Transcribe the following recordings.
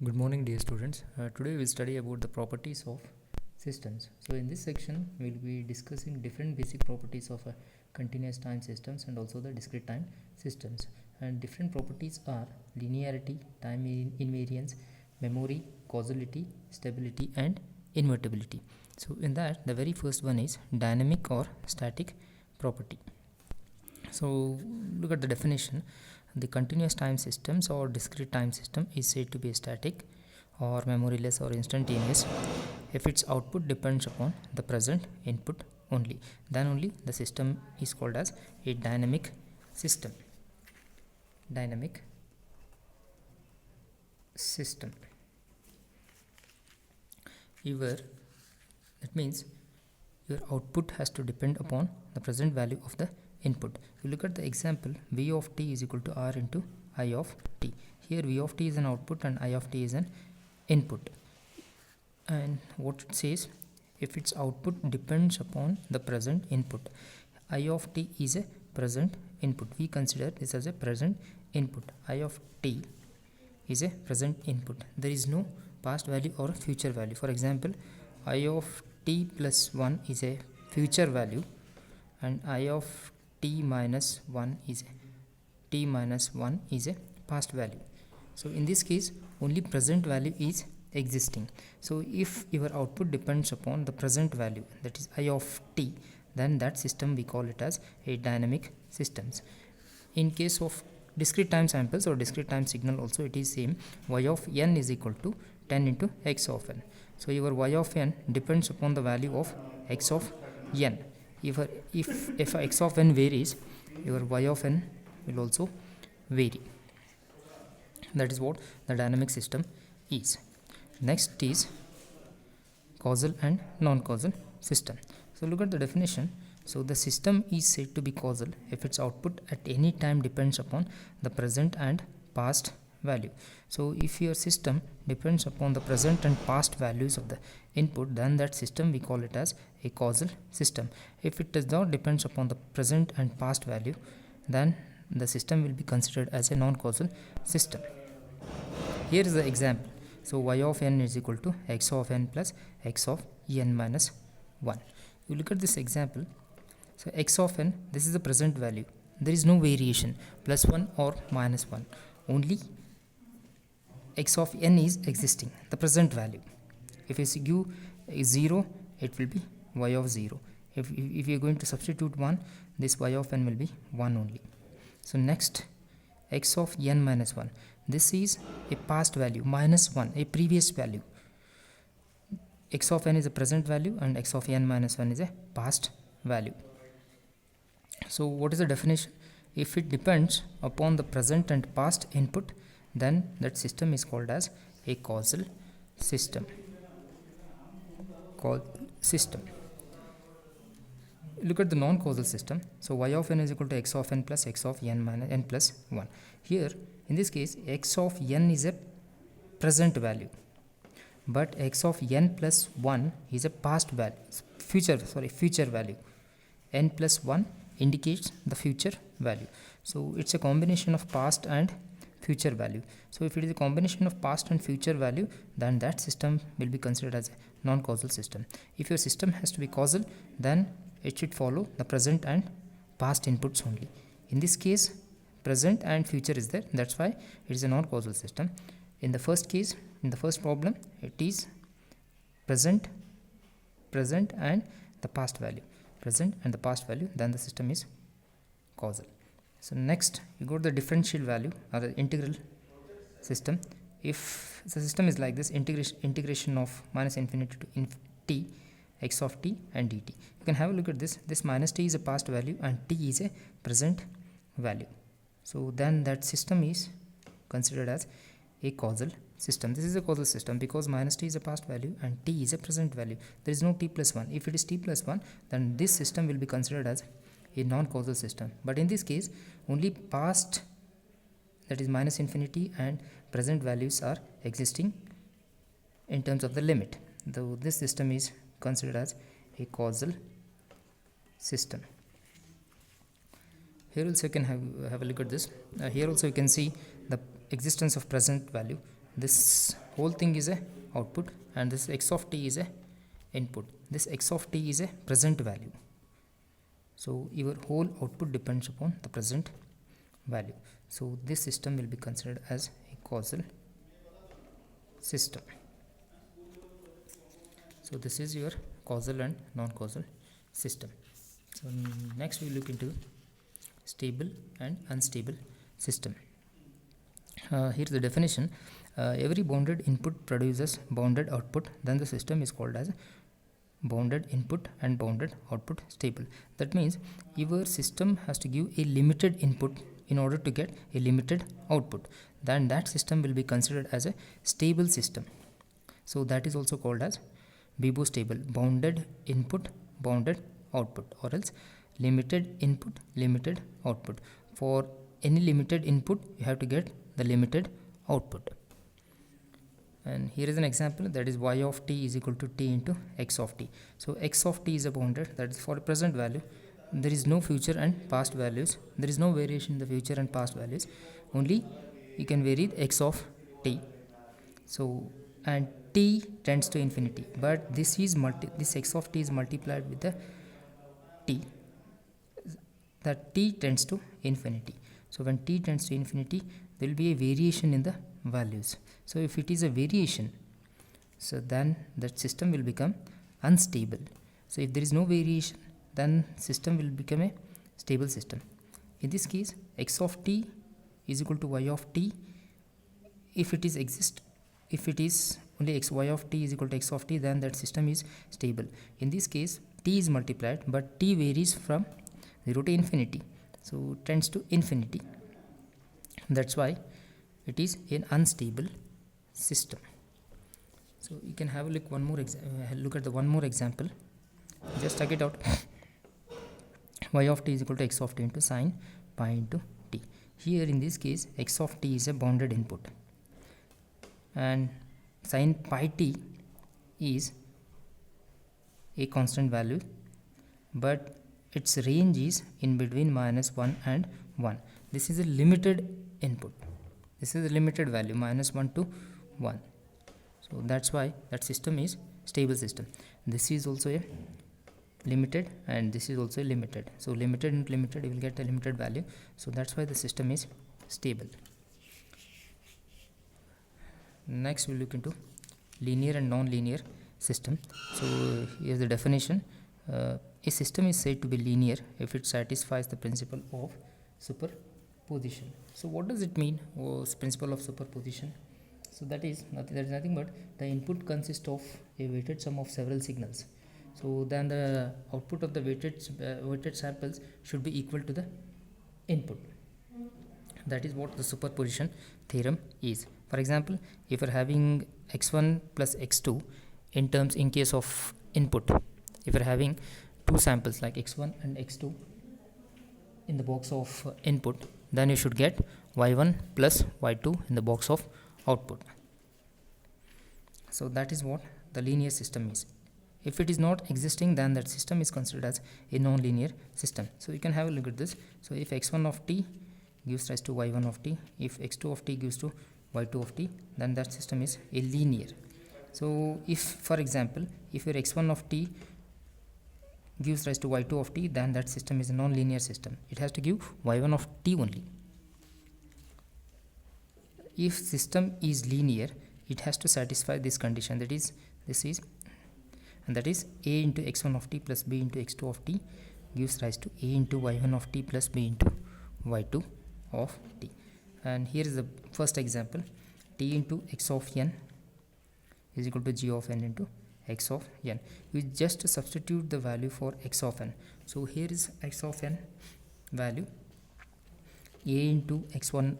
Good morning, dear students. Today we will study about the properties of systems. So in this section we will be discussing different basic properties of continuous time systems and also the discrete time systems. And different properties are linearity, time invariance, memory, causality, stability and invertibility. So in that, the very first one is dynamic or static property. So look at the definition. The continuous time systems or discrete time system is said to be static or memoryless or instantaneous if its output depends upon the present input only. Then only the system is called as a dynamic system. Dynamic system. That means your output has to depend upon the present value of the input. You look at the example, v of t is equal to r into I of t. Here v of t is an output and I of t is an input. And what it says, if its output depends upon the present input. I of t is a present input. We consider this as a present input. I of t is a present input. There is no past value or future value. For example, I of t plus 1 is a future value and I of t minus 1 is a past value. So in this case only present value is existing. So if your output depends upon the present value, that is I of t, then that system we call it as a dynamic systems. In case of discrete time samples or discrete time signal also it is same. Y of n is equal to 10 into x of n. So your y of n depends upon the value of x of n. If x of n varies, your y of n will also vary. That is what the dynamic system is. Next is causal and non-causal system. So look at the definition. So the system is said to be causal if its output at any time depends upon the present and past value. So if your system depends upon the present and past values of the input, then that system we call it as a causal system. If it does not depends upon the present and past value, then the system will be considered as a non-causal system. Here is the example. So y of n is equal to x of n plus x of n minus 1. You look at this example. So x of n, this is the present value. There is no variation, plus 1 or minus 1. Only x of n is existing, the present value. If you give 0, it will be y of 0. If you are going to substitute 1, this y of n will be 1 only. So next, x of n minus 1. This is a past value, minus 1, a previous value. X of n is a present value and x of n minus 1 is a past value. So what is the definition? If it depends upon the present and past input, then that system is called as a causal system. Look at the non-causal system. So y of n is equal to x of n plus x of n minus n plus 1. Here in this case x of n is a present value, but x of n plus 1 is a past value, future value. N plus 1 indicates the future value. So it's a combination of past and future value. So if it is a combination of past and future value, then that system will be considered as a non-causal system. If your system has to be causal, then it should follow the present and past inputs only. In this case, present and future is there. That's why it is a non-causal system. In the first case, in the first problem, it is present and the past value. Present and the past value, then the system is causal. So next you go to the differential value or the integral system. If the system is like this, integration of minus infinity to t x of t and dt, you can have a look at this. This minus t is a past value and t is a present value. So then that system is considered as a causal system. This is a causal system because minus t is a past value and t is a present value. There is no t plus 1. If it is t plus 1, then this system will be considered as a non-causal system. But in this case, only past, that is minus infinity, and present values are existing in terms of the limit. Though this system is considered as a causal system. Here also you can have a look at this. Here also you can see the existence of present value. This whole thing is a output and this x of t is a input. This x of t is a present value. So your whole output depends upon the present value. So this system will be considered as a causal system. So this is your causal and non-causal system. So next we look into stable and unstable system. Here's the definition. Every bounded input produces bounded output, then the system is called as bounded input and bounded output stable. That means your system has to give a limited input in order to get a limited output, then that system will be considered as a stable system. So that is also called as BIBO stable, bounded input, bounded output, or else limited input, limited output. For any limited input you have to get the limited output. And here is an example, that is y of t is equal to t into x of t. So x of t is a bounded, that is for a present value. There is no future and past values. There is no variation in the future and past values. Only you can vary the x of t. So and t tends to infinity, but this x of t is multiplied with the t. That t tends to infinity. So when t tends to infinity, there will be a variation in the values. So if it is a variation, so then that system will become unstable. So if there is no variation, then system will become a stable system. In this case, x of t is equal to y of t. If it is only y of t is equal to x of t, then that system is stable. In this case, t is multiplied, but t varies from 0 to infinity, so tends to infinity. That's why it is an unstable system. So you can have a look at the one more example. Just check it out. Y of t is equal to x of t into sine pi into t. Here in this case, x of t is a bounded input and sine pi t is a constant value, but its range is in between -1 and 1. This is a limited input. This is a limited value, -1 to 1. So that's why that system is stable system. This is also a limited and this is also limited. So limited and limited, you will get a limited value. So that's why the system is stable. Next we look into linear and non-linear system. So here's the definition. A system is said to be linear if it satisfies the principle of superposition. So what does it mean, principle of superposition? So that is nothing but the input consists of a weighted sum of several signals. So then the output of the weighted samples should be equal to the input. That is what the superposition theorem is. For example, if you are having x1 plus x2 in case of input, if you are having two samples like x1 and x2 in the box of input, then you should get y1 plus y2 in the box of output. So that is what the linear system is. If it is not existing, then that system is considered as a non-linear system. So you can have a look at this. So if x1 of t gives rise to y1 of t, if x2 of t gives to y2 of t, then that system is a linear. So if, for example, if your x1 of t gives rise to y2 of t, then that system is a non-linear system. It has to give y1 of t only. If system is linear, it has to satisfy this condition, that is a into x1 of t plus b into x2 of t gives rise to a into y1 of t plus b into y2 of t. And here is the first example. T into x of n is equal to g of n into x of n. You just substitute the value for x of n. So here is x of n value, a into x1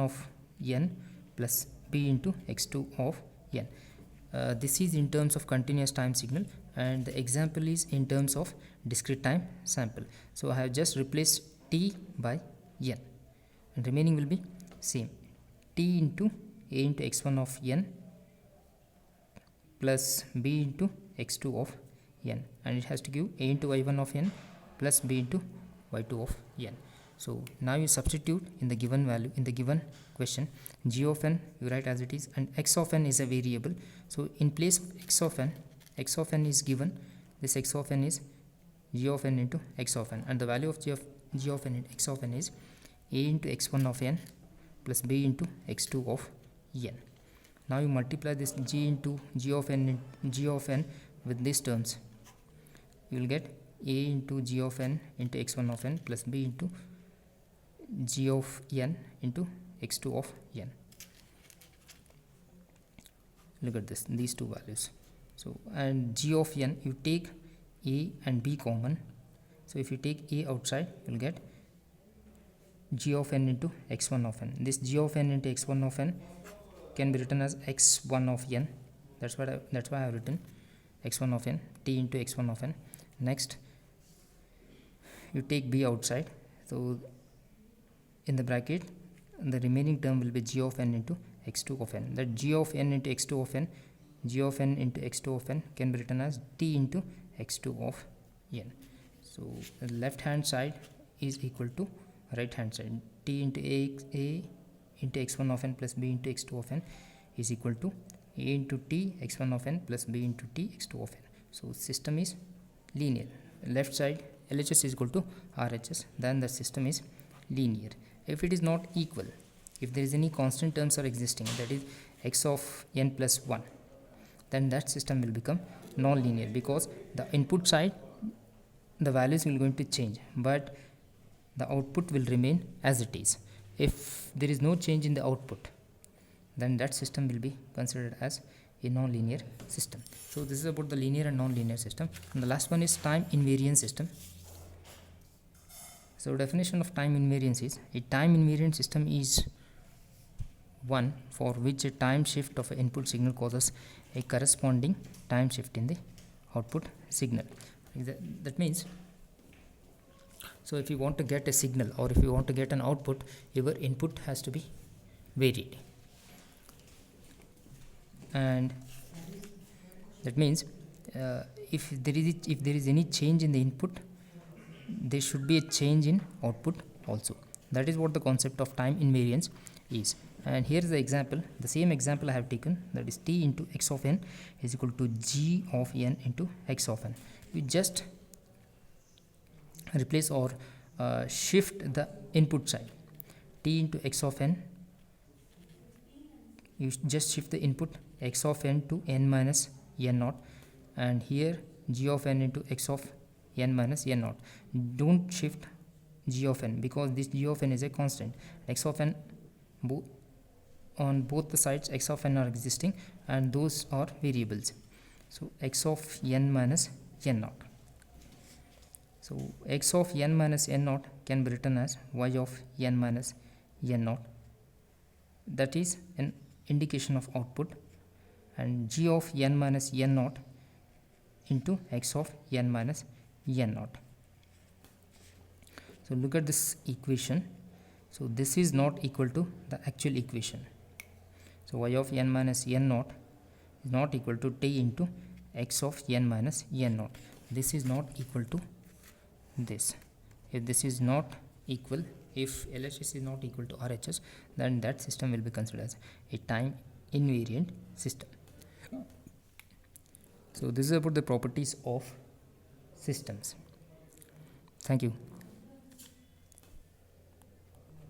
of n plus b into x2 of n. This is in terms of continuous time signal, and the example is in terms of discrete time sample. So I have just replaced t by n, and remaining will be same. T into a into x1 of n plus b into x2 of n, and it has to give a into y1 of n plus b into y2 of n. So now you substitute in the given value, in the given question, g of n you write as it is, and x of n is a variable. So in place of x of n is given, this x of n is g of n into x of n, and the value of g of n into x of n is a into x1 of n plus b into x2 of n. Now you multiply this g into g of n with these terms. You will get a into g of n into x1 of n plus b into g of n into x2 of n. Look at this, these two values. So, and g of n, you take a and b common. So if you take a outside, you will get g of n into x1 of n. This g of n into x1 of n can be written as x1 of n. That's why I have written x1 of n, t into x1 of n. Next, you take b outside. So in the bracket, the remaining term will be g of n into x2 of n. That g of n into x2 of n, g of n into x2 of n can be written as t into x2 of n. So the left hand side is equal to right hand side. T into a into x1 of n plus b into x2 of n is equal to a into t x1 of n plus b into t x2 of n. So system is linear. Left side LHS is equal to RHS, then the system is linear. If it is not equal, if there is any constant terms are existing, that is x of n plus 1, then that system will become non-linear, because the input side the values will going to change, but the output will remain as it is. If there is no change in the output, then that system will be considered as a non-linear system. So this is about the linear and non-linear system. And the last one is time invariant system. So definition of time invariance is: a time invariant system is one for which a time shift of an input signal causes a corresponding time shift in the output signal. That means, so if you want to get a signal or if you want to get an output, your input has to be varied, and that means if there is any change in the input, there should be a change in output also. That is what the concept of time invariance is. And here is the example, the same example I have taken, that is t into x of n is equal to g of n into x of n. You just replace or shift the input side. T into x of n, you just shift the input x of n to n minus n naught, and here g of n into x of n minus n naught. Don't shift g of n, because this g of n is a constant. X of n, on both the sides x of n are existing, and those are variables. So x of n minus n naught. So x of n minus n naught can be written as y of n minus n naught. That is an indication of output, and g of n minus n naught into x of n minus n naught. So look at this equation. So this is not equal to the actual equation. So y of n minus n naught is not equal to t into x of n minus n naught. This is not equal to this. If this is not equal, if LHS is not equal to RHS, then that system will be considered as a time invariant system. So this is about the properties of systems. Thank you.